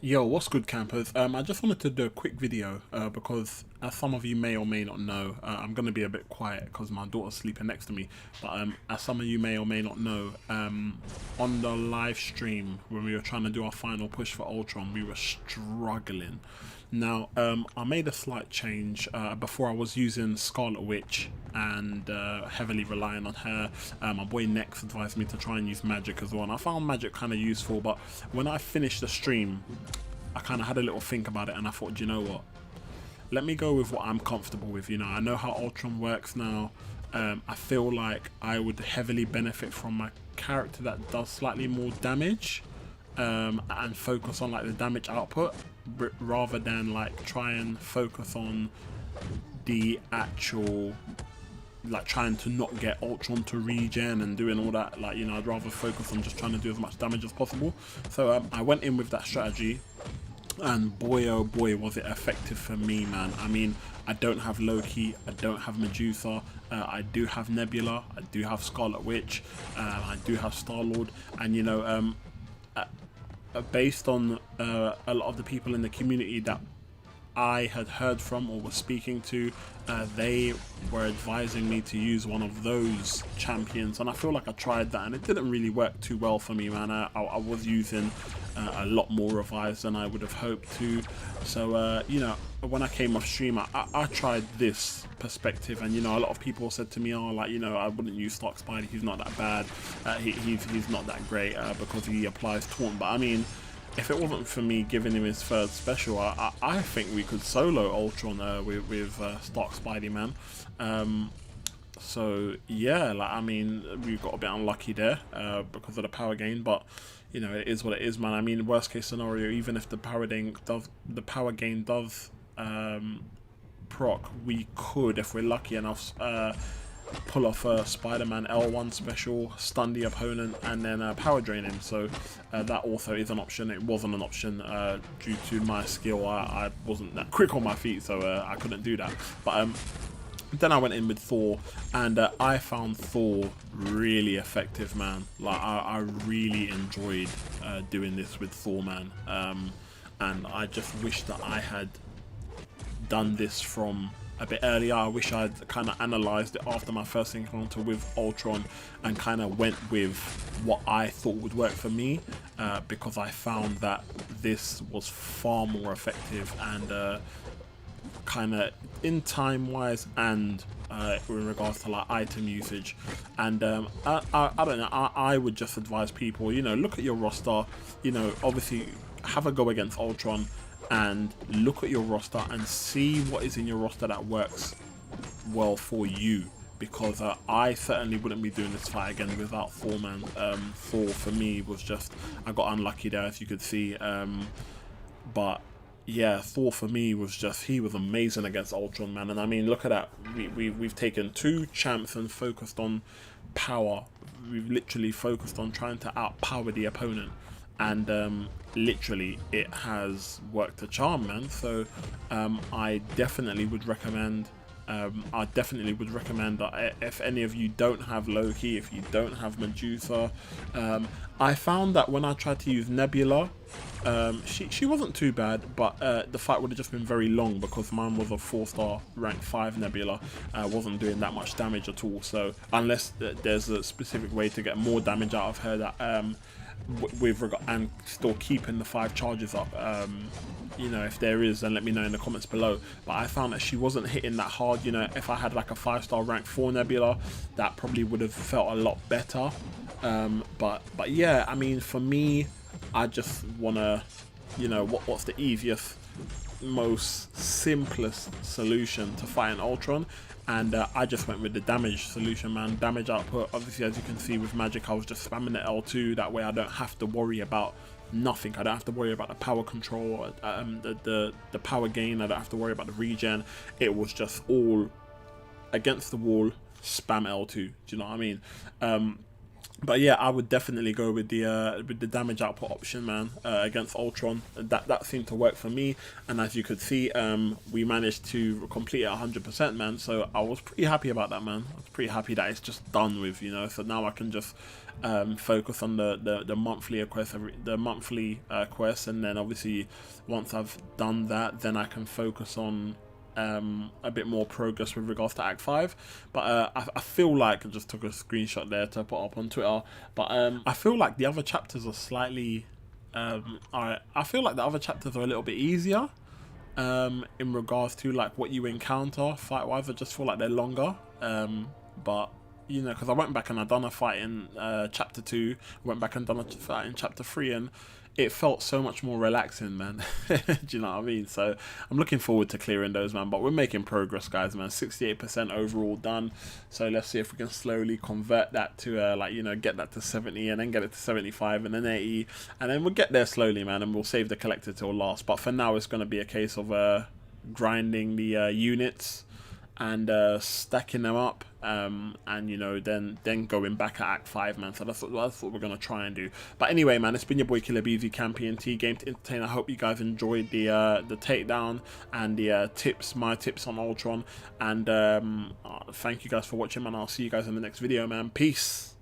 Yo, what's good, campers? I just wanted to do a quick video because, as some of you may or may not know, I'm going to be a bit quiet because my daughter's sleeping next to me. But as some of you may or may not know, on the live stream when we were trying to do our final push for Ultron, we were struggling. Now, I made a slight change. Before I was using Scarlet Witch and heavily relying on her. My boy Nex advised me to try and use magic as well, and I found magic kind of useful. But when I finished the stream, I kind of had a little think about it, and I thought, do you know what? Let me go with what I'm comfortable with. You know, I know how Ultron works now. I feel like I would heavily benefit from my character that does slightly more damage, and focus on like the damage output rather than like try and focus on the actual, like trying to not get Ultron to regen and doing all that. Like, you know, I'd rather focus on just trying to do as much damage as possible. So I went in with that strategy, and boy oh boy was it effective for me, man. I mean, I don't have Loki, I don't have Medusa, I do have Nebula, I do have Scarlet Witch, I do have Star-Lord, and you know, based on a lot of the people in the community that I had heard from or was speaking to, they were advising me to use one of those champions, and I feel like I tried that and it didn't really work too well for me, man. I was using a lot more revives than I would have hoped to. So you know, when I came off stream, I tried this perspective, and you know, a lot of people said to me, oh, like, you know, I wouldn't use Stark Spidey, he's not that bad, he's not that great because he applies taunt. But I mean, if it wasn't for me giving him his third special, I think we could solo Ultron with Stark Spidey, man. So yeah, like, I mean, we got a bit unlucky there because of the power gain, but you know, it is what it is, man. I mean, worst case scenario, even if the power gain does proc, we could, if we're lucky enough, pull off a Spider-Man L1 special, stun the opponent, and then power drain him. So that also is an option. It wasn't an option due to my skill. I wasn't that quick on my feet, so I couldn't do that. But then I went in with Thor, and I found Thor really effective, man. Like, I really enjoyed doing this with Thor, man. And I just wish that I had done this from a bit earlier. I wish I'd kind of analysed it after my first encounter with Ultron and kind of went with what I thought would work for me, because I found that this was far more effective and kind of in time wise and in regards to like item usage. And I don't know, I would just advise people, you know, look at your roster, you know, obviously have a go against Ultron and look at your roster and see what is in your roster that works well for you, because I certainly wouldn't be doing this fight again without Thor, man. Thor for me was just, I got unlucky there, as you could see, but yeah, Thor for me was just, he was amazing against Ultron, man. And I mean, look at that, we've taken two champs and focused on power. We've literally focused on trying to outpower the opponent, and literally it has worked a charm, man. So I definitely would recommend that if any of you don't have Loki, if you don't have Medusa, I found that when I tried to use Nebula, she wasn't too bad, but the fight would have just been very long because mine was a 4-star rank 5 Nebula. Wasn't doing that much damage at all. So unless there's a specific way to get more damage out of her, that with regard, and still keeping the 5 charges up, you know, if there is, then let me know in the comments below. But I found that she wasn't hitting that hard. You know, if I had like a 5-star rank 4 Nebula, that probably would have felt a lot better. But yeah, I mean, for me, I just wanna, you know, what's the easiest, most simplest solution to fighting Ultron, and I just went with the damage solution, man. Damage output, obviously, as you can see with magic, I was just spamming the L2, that way I don't have to worry about nothing. I don't have to worry about the power control, the power gain, I don't have to worry about the regen. It was just all against the wall, spam L2, do you know what I mean? But yeah, I would definitely go with the damage output option, man, against Ultron. That seemed to work for me, and as you could see, we managed to complete it 100%, man. So I was pretty happy about that, man. I was pretty happy that it's just done with, you know. So now I can just focus on the monthly quests, and then obviously once I've done that, then I can focus on a bit more progress with regards to Act 5. But I feel like, I just took a screenshot there to put up on Twitter, but I feel like the other chapters are slightly I feel like the other chapters are a little bit easier in regards to like what you encounter fight wise. I just feel like they're longer, but you know, because I went back and I done a fight in chapter 2, went back and done a fight in chapter 3, and it felt so much more relaxing, man. Do you know what I mean? So I'm looking forward to clearing those, man. But we're making progress, guys, man. 68% overall done. So let's see if we can slowly convert that to like, you know, get that to 70, and then get it to 75, and then 80, and then we'll get there slowly, man. And we'll save the collector till last. But for now, it's going to be a case of grinding the units and stacking them up, and you know, then going back at Act 5, man. So that's what we're gonna try and do. But anyway, man, it's been your boy Killer Beezy, e.n.t, game to entertain. I hope you guys enjoyed the takedown and the my tips on Ultron, and thank you guys for watching, man. I'll see you guys in the next video, man. Peace.